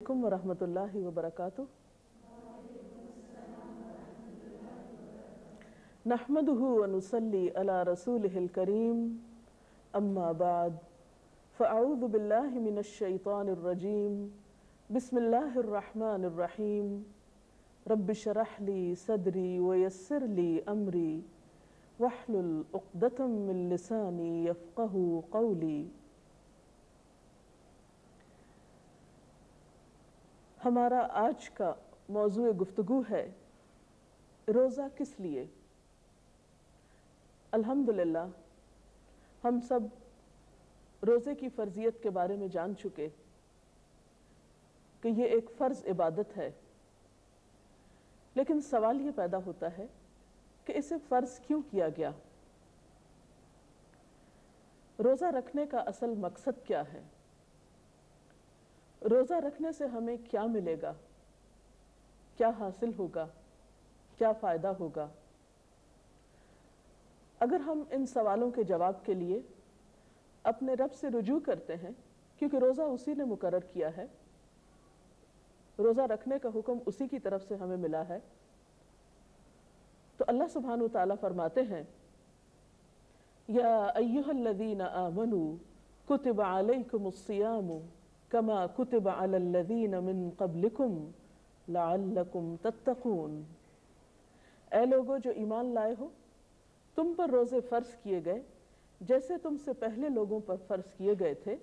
علیکم ورحمۃ اللہ وبرکاتہ۔ نحمده ونصلي على رسوله الكريم اما بعد فاعوذ بالله من الشيطان الرجيم بسم الله الرحمن الرحيم رب اشرح لي صدري ويسر لي امري واحلل عقدة من لساني يفقهوا قولي۔ ہمارا آج کا موضوع گفتگو ہے روزہ کس لیے۔ الحمدللہ ہم سب روزے کی فرضیت کے بارے میں جان چکے کہ یہ ایک فرض عبادت ہے، لیکن سوال یہ پیدا ہوتا ہے کہ اسے فرض کیوں کیا گیا؟ روزہ رکھنے کا اصل مقصد کیا ہے؟ روزہ رکھنے سے ہمیں کیا ملے گا؟ کیا حاصل ہوگا؟ کیا فائدہ ہوگا؟ اگر ہم ان سوالوں کے جواب کے لیے اپنے رب سے رجوع کرتے ہیں، کیونکہ روزہ اسی نے مقرر کیا ہے، روزہ رکھنے کا حکم اسی کی طرف سے ہمیں ملا ہے، تو اللہ سبحانہ وتعالیٰ فرماتے ہیں یا ایھا الذین آمنوا کتب علیکم الصیام کما کتب علی الذین من قبلکم لعلکم تتقون۔ اے لوگو جو ایمان لائے ہو، تم پر روزے فرض کیے گئے جیسے تم سے پہلے لوگوں پر فرض کیے گئے تھے،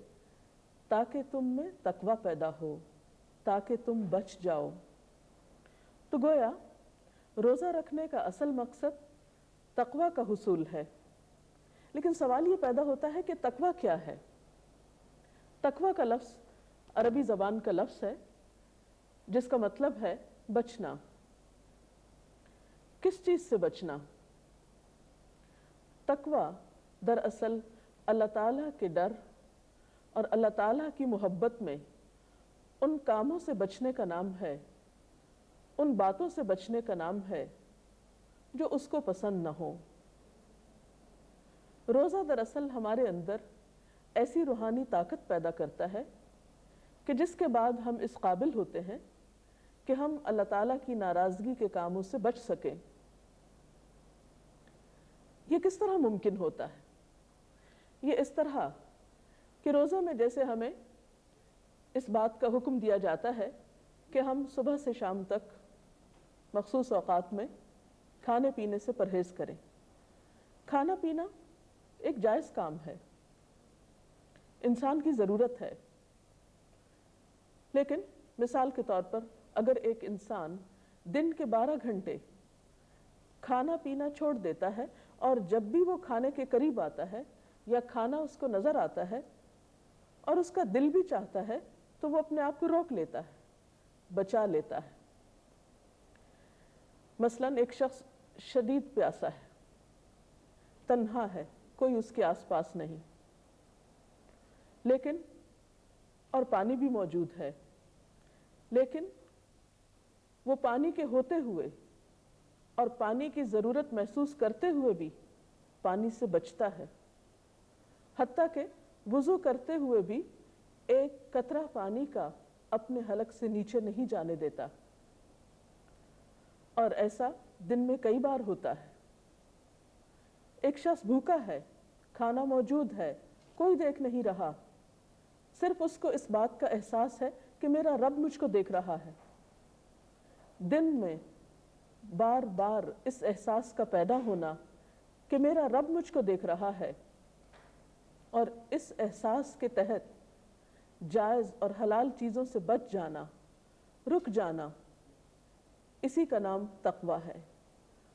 تاکہ تم میں تقوی پیدا ہو، تاکہ تم بچ جاؤ۔ تو گویا روزہ رکھنے کا اصل مقصد تقوی کا حصول ہے، لیکن سوال یہ پیدا ہوتا ہے کہ تقوی کیا ہے؟ تقوی کا لفظ عربی زبان کا لفظ ہے جس کا مطلب ہے بچنا۔ کس چیز سے بچنا؟ تقوی دراصل اللہ تعالیٰ کے ڈر اور اللہ تعالیٰ کی محبت میں ان کاموں سے بچنے کا نام ہے، ان باتوں سے بچنے کا نام ہے جو اس کو پسند نہ ہو۔ روزہ دراصل ہمارے اندر ایسی روحانی طاقت پیدا کرتا ہے کہ جس کے بعد ہم اس قابل ہوتے ہیں کہ ہم اللہ تعالیٰ کی ناراضگی کے کاموں سے بچ سکیں۔ یہ کس طرح ممکن ہوتا ہے؟ یہ اس طرح کہ روزہ میں جیسے ہمیں اس بات کا حکم دیا جاتا ہے کہ ہم صبح سے شام تک مخصوص اوقات میں کھانے پینے سے پرہیز کریں۔ کھانا پینا ایک جائز کام ہے، انسان کی ضرورت ہے، لیکن مثال کے طور پر اگر ایک انسان دن کے 12 گھنٹے کھانا پینا چھوڑ دیتا ہے اور جب بھی وہ کھانے کے قریب آتا ہے یا کھانا اس کو نظر آتا ہے اور اس کا دل بھی چاہتا ہے تو وہ اپنے آپ کو روک لیتا ہے، بچا لیتا ہے۔ مثلا ایک شخص شدید پیاسا ہے، تنہا ہے، کوئی اس کے آس پاس نہیں، لیکن اور پانی بھی موجود ہے، لیکن وہ پانی کے ہوتے ہوئے اور پانی کی ضرورت محسوس کرتے ہوئے بھی پانی سے بچتا ہے، حتیٰ کہ وضو کرتے ہوئے بھی ایک قطرہ پانی کا اپنے حلق سے نیچے نہیں جانے دیتا، اور ایسا دن میں کئی بار ہوتا ہے۔ ایک شخص بھوکا ہے، کھانا موجود ہے، کوئی دیکھ نہیں رہا، صرف اس کو اس بات کا احساس ہے کہ میرا رب مجھ کو دیکھ رہا ہے۔ دن میں بار بار اس احساس کا پیدا ہونا کہ میرا رب مجھ کو دیکھ رہا ہے، اور اس احساس کے تحت جائز اور حلال چیزوں سے بچ جانا، رک جانا، اسی کا نام تقوی ہے۔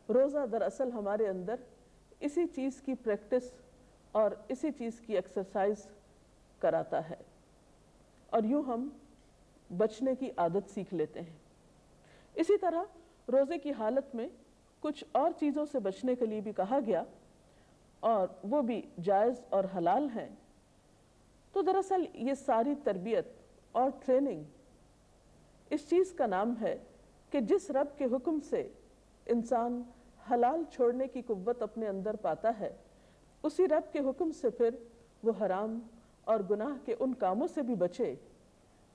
روزہ دراصل ہمارے اندر اسی چیز کی پریکٹس اور اسی چیز کی ایکسرسائز کراتا ہے، اور یوں ہم بچنے کی عادت سیکھ لیتے ہیں۔ اسی طرح روزے کی حالت میں کچھ اور چیزوں سے بچنے کے لیے بھی کہا گیا، اور وہ بھی جائز اور حلال ہیں۔ تو دراصل یہ ساری تربیت اور ٹریننگ اس چیز کا نام ہے کہ جس رب کے حکم سے انسان حلال چھوڑنے کی قوت اپنے اندر پاتا ہے، اسی رب کے حکم سے پھر وہ حرام اور گناہ کے ان کاموں سے بھی بچے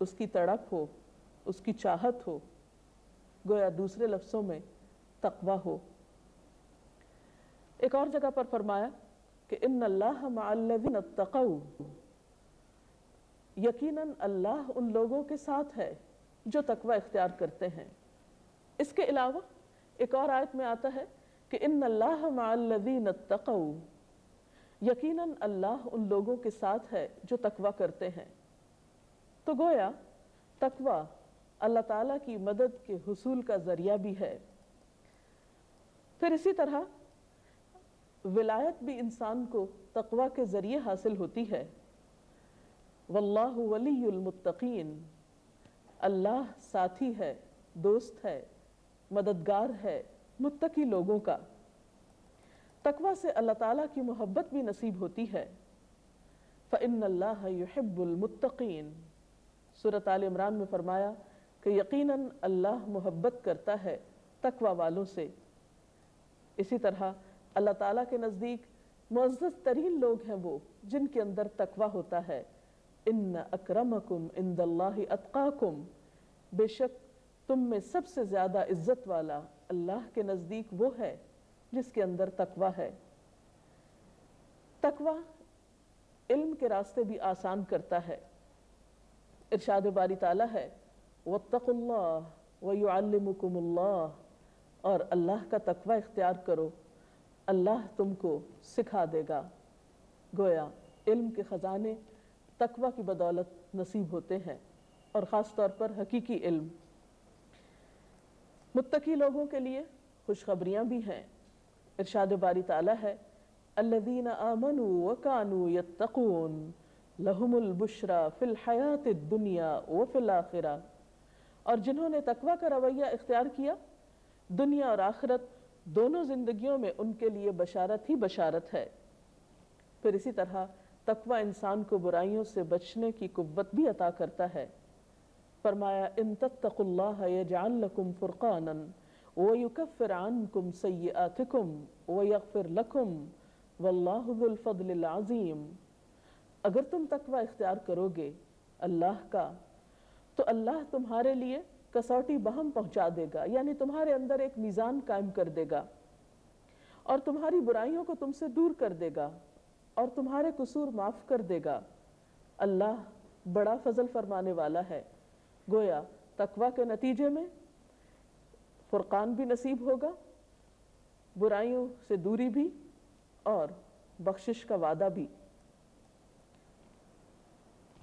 اس کی تڑپ ہو، اس کی چاہت ہو، گویا دوسرے لفظوں میں تقوی ہو۔ ایک اور جگہ پر فرمایا کہ ان اللہ مع الذین اتقوا، یقیناً اللہ ان لوگوں کے ساتھ ہے جو تقوی اختیار کرتے ہیں۔ اس کے علاوہ ایک اور آیت میں آتا ہے کہ ان اللہ مع الذین اتقوا، یقیناً اللہ ان لوگوں کے ساتھ ہے جو تقوی کرتے ہیں۔ تو گویا تقوی اللہ تعالیٰ کی مدد کے حصول کا ذریعہ بھی ہے۔ پھر اسی طرح ولایت بھی انسان کو تقوی کے ذریعے حاصل ہوتی ہے۔ واللہ ولی المتقین، اللہ ساتھی ہے، دوست ہے، مددگار ہے متقی لوگوں کا۔ تقوی سے اللہ تعالیٰ کی محبت بھی نصیب ہوتی ہے۔ فإن اللہ یحب المتقین، سورۃ آل عمران میں فرمایا کہ یقیناً اللہ محبت کرتا ہے تقوی والوں سے۔ اسی طرح اللہ تعالیٰ کے نزدیک معزز ترین لوگ ہیں وہ جن کے اندر تقوی ہوتا ہے۔ ان اکرمکم عند اللہ اتقاکم، بے شک تم میں سب سے زیادہ عزت والا اللہ کے نزدیک وہ ہے جس کے اندر تقوی ہے۔ تقوی علم کے راستے بھی آسان کرتا ہے۔ ارشاد باری تعالیٰ ہے واتقوا اللہ ویعلمکم اللہ، اور اللہ کا تقوی اختیار کرو، اللہ تم کو سکھا دے گا۔ گویا علم کے خزانے تقوی کی بدولت نصیب ہوتے ہیں، اور خاص طور پر حقیقی علم۔ متقی لوگوں کے لیے خوشخبریاں بھی ہیں۔ ارشاد باری تعالیٰ ہے الذین آمنوا وکانوا یتقون لہم البشری فی الحیاۃ الدنیا وفی الآخرہ، اور جنہوں نے تقوی کا رویہ اختیار کیا، دنیا اور آخرت دونوں زندگیوں میں ان کے لیے بشارت ہی بشارت ہے۔ پھر اسی طرح تقوی انسان کو برائیوں سے بچنے کی قوت بھی عطا کرتا ہے۔ فرمایا ان تتقوا اللہ یجعل لکم فرقانا ویکفر عنکم سیئاتکم ویغفر لکم واللہ ذو الفضل العظیم، اگر تم تقوی اختیار کرو گے اللہ کا تو اللہ تمہارے لیے کسوٹی بہم پہنچا دے گا، یعنی تمہارے اندر ایک میزان قائم کر دے گا، اور تمہاری برائیوں کو تم سے دور کر دے گا، اور تمہارے قصور معاف کر دے گا۔ اللہ بڑا فضل فرمانے والا ہے۔ گویا تقوی کے نتیجے میں فرقان بھی نصیب ہوگا، برائیوں سے دوری بھی، اور بخشش کا وعدہ بھی۔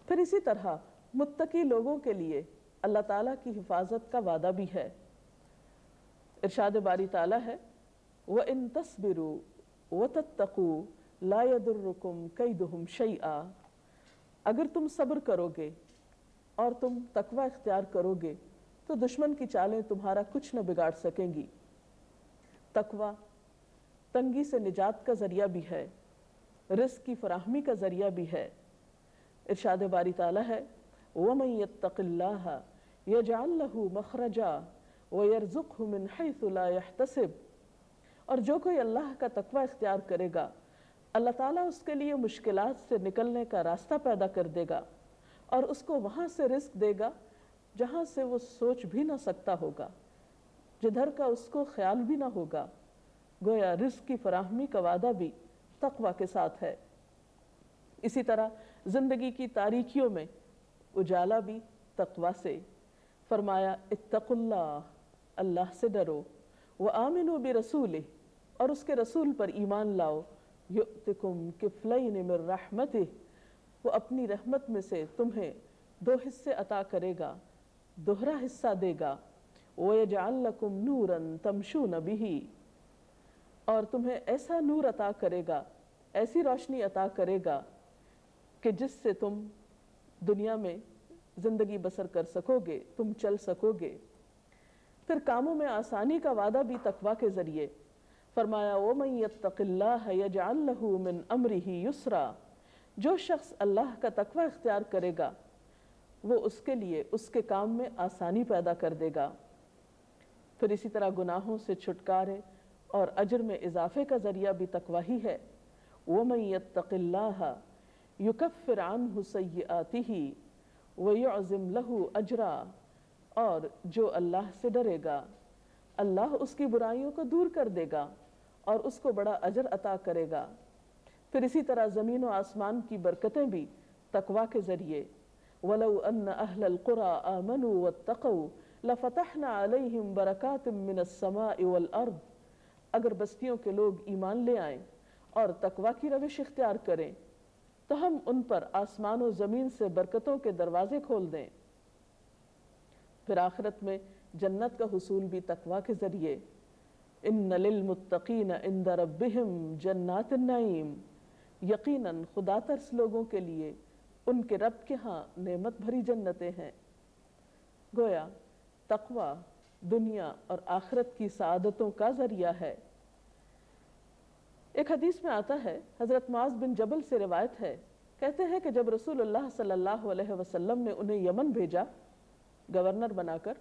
پھر اسی طرح متقی لوگوں کے لیے اللہ تعالیٰ کی حفاظت کا وعدہ بھی ہے۔ ارشاد باری تعالیٰ ہے وَإِن تَصْبِرُوا وَتَتَّقُوا لَا يَضُرُّكُمْ كَيْدُهُمْ شَيْئًا، اگر تم صبر کرو گے اور تم تقوی اختیار کرو گے تو دشمن کی چالیں تمہارا کچھ نہ بگاڑ سکیں گی۔ تقوی تنگی سے نجات کا ذریعہ بھی ہے، رزق کی فراہمی کا ذریعہ بھی ہے۔ ارشاد باری تعالیٰ ہے وَمَن يَتَّقِ اللَّهَ يَجْعَل لَّهُ مَخْرَجًا وَيَرْزُقْهُ مِنْ حَيْثُ لَا يَحْتَسِبُ، اور جو کوئی اللہ کا تقوی اختیار کرے گا اللہ تعالیٰ اس کے لیے مشکلات سے نکلنے کا راستہ پیدا کر دے گا، اور اس کو وہاں سے رزق دے گا جہاں سے وہ سوچ بھی نہ سکتا ہوگا، جدھر کا اس کو خیال بھی نہ ہوگا۔ گویا رزق کی فراہمی کا وعدہ بھی تقوی کے ساتھ ہے۔ اسی طرح زندگی کی تاریکیوں میں اجالا بھی تقوی سے۔ فرمایا اتقوا اللہ، اللہ سے ڈرو، وآمنوا برسولہ، اور اس کے رسول پر ایمان لاؤ، یؤتکم کفلین من رحمتہ، وہ اپنی رحمت میں سے تمہیں 2 حصے عطا کرے گا، دوہرا حصہ دے گا، وَيَجْعَلْ لَكُمْ نُورًا تَمْشُونَ بِهِ، اور تمہیں ایسا نور عطا کرے گا، ایسی روشنی عطا کرے گا کہ جس سے تم دنیا میں زندگی بسر کر سکو گے، تم چل سکو گے۔ پھر کاموں میں آسانی کا وعدہ بھی تقوی کے ذریعے۔ فرمایا وَمَن يَتَّقِ اللَّهَ يَجْعَلْ لَهُ مِنْ أَمْرِهِ يُسْرًا، جو شخص اللہ کا تقوی اختیار کرے گا وہ اس کے لیے اس کے کام میں آسانی پیدا کر دے گا۔ پھر اسی طرح گناہوں سے چھٹکارے اور اجر میں اضافے کا ذریعہ بھی تقوی ہی ہے۔ وَمَن يَتَّقِ اللَّهَ يُكَفِّرْ عَنْهُ سَيِّئَاتِهِ وَيُعْزِمْ لَهُ أَجْرًا، اور جو اللہ سے ڈرے گا اللہ اس کی برائیوں کو دور کر دے گا اور اس کو بڑا اجر عطا کرے گا۔ پھر اسی طرح زمین و آسمان کی برکتیں بھی تقوی کے ذریعے، وَلَوْ أَنَّ أَهْلَ الْقُرَىٰ آمَنُوا وَاتَّقَوْا لَفَتَحْنَا عَلَيْهِمْ بَرَكَاتٍ مِّنَ السَّمَاءِ وَالْأَرْضِ، اگر بستیوں کے لوگ ایمان لے آئیں اور تقوی کی روش اختیار کریں تو ہم ان پر آسمان و زمین سے برکتوں کے دروازے کھول دیں۔ پھر آخرت میں جنت کا حصول بھی تقوی کے ذریعے، اِنَّ لِلْمُتَّقِينَ عِندَ رَبِّهِمْ جَنَّاتُ النَّعِيمِ، یقیناً خدا ترس لوگوں کے لیے ان کے رب کے ہاں نعمت بھری جنتیں ہیں۔ گویا تقوی دنیا اور آخرت کی سعادتوں کا ذریعہ ہے۔ ایک حدیث میں آتا ہے، حضرت معاذ بن جبل سے روایت ہے، کہتے ہیں کہ جب رسول اللہ صلی اللہ علیہ وسلم نے انہیں یمن بھیجا گورنر بنا کر،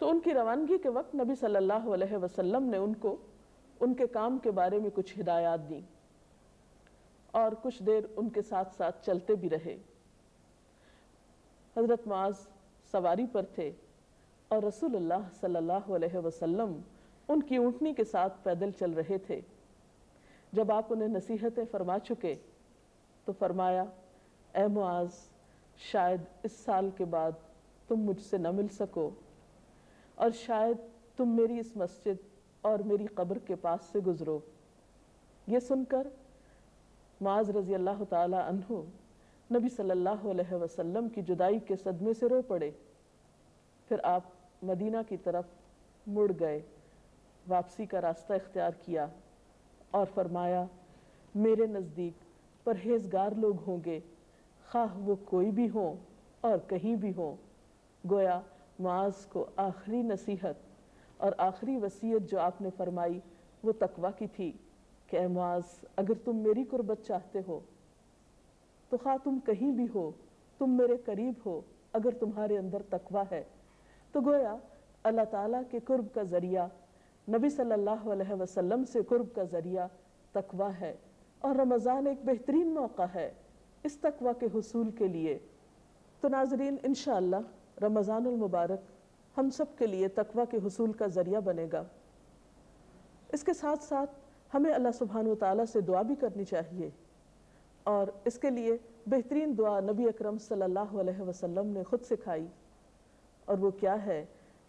تو ان کی روانگی کے وقت نبی صلی اللہ علیہ وسلم نے ان کو ان کے کام کے بارے میں کچھ ہدایات دیں اور کچھ دیر ان کے ساتھ ساتھ چلتے بھی رہے۔ حضرت معاذ سواری پر تھے اور رسول اللہ صلی اللہ علیہ وسلم ان کی اونٹنی کے ساتھ پیدل چل رہے تھے۔ جب آپ انہیں نصیحتیں فرما چکے تو فرمایا، اے معاذ، شاید اس سال کے بعد تم مجھ سے نہ مل سکو اور شاید تم میری اس مسجد اور میری قبر کے پاس سے گزرو۔ یہ سن کر معاذ رضی اللہ تعالی عنہ نبی صلی اللہ علیہ وسلم کی جدائی کے صدمے سے رو پڑے۔ پھر آپ مدینہ کی طرف مڑ گئے، واپسی کا راستہ اختیار کیا اور فرمایا، میرے نزدیک پرہیزگار لوگ ہوں گے، خواہ وہ کوئی بھی ہوں اور کہیں بھی ہوں۔ گویا معاذ کو آخری نصیحت اور آخری وصیت جو آپ نے فرمائی وہ تقوی کی تھی کہ اے معاذ، اگر تم میری قربت چاہتے ہو تو خواہ تم کہیں بھی ہو، تم میرے قریب ہو، اگر تمہارے اندر تقوی ہے تو گویا اللہ تعالیٰ کے قرب کا ذریعہ، نبی صلی اللہ علیہ وسلم سے قرب کا ذریعہ تقوی ہے۔ اور رمضان ایک بہترین موقع ہے اس تقوی کے حصول کے لیے۔ تو ناظرین، انشاءاللہ رمضان المبارک ہم سب کے لیے تقوی کے حصول کا ذریعہ بنے گا۔ اس کے ساتھ ساتھ ہمیں اللہ سبحانہ وتعالیٰ سے دعا بھی کرنی چاہیے، اور اس کے لیے بہترین دعا نبی اکرم صلی اللہ علیہ وسلم نے خود سکھائی، اور وہ کیا ہے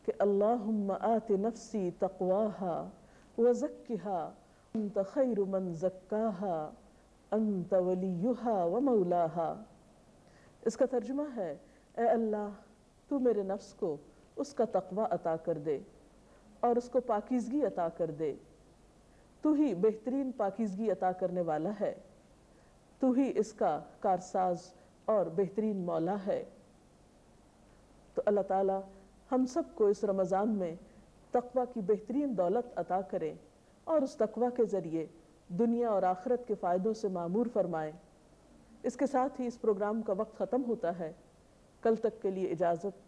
کہ اللہم آت نفسی تقواہا وزکھا انت خیر من زکاہا انت ولیہا ومولاہا۔ اس کا ترجمہ ہے، اے اللہ، تو میرے نفس کو اس کا تقوی عطا کر دے اور اس کو پاکیزگی عطا کر دے۔ تو ہی بہترین پاکیزگی عطا کرنے والا ہے، تو ہی اس کا کارساز اور بہترین مولا ہے۔ تو اللہ تعالیٰ ہم سب کو اس رمضان میں تقوی کی بہترین دولت عطا کرے اور اس تقوی کے ذریعے دنیا اور آخرت کے فائدوں سے معمور فرمائے۔ اس کے ساتھ ہی اس پروگرام کا وقت ختم ہوتا ہے۔ کل تک کے لیے اجازت۔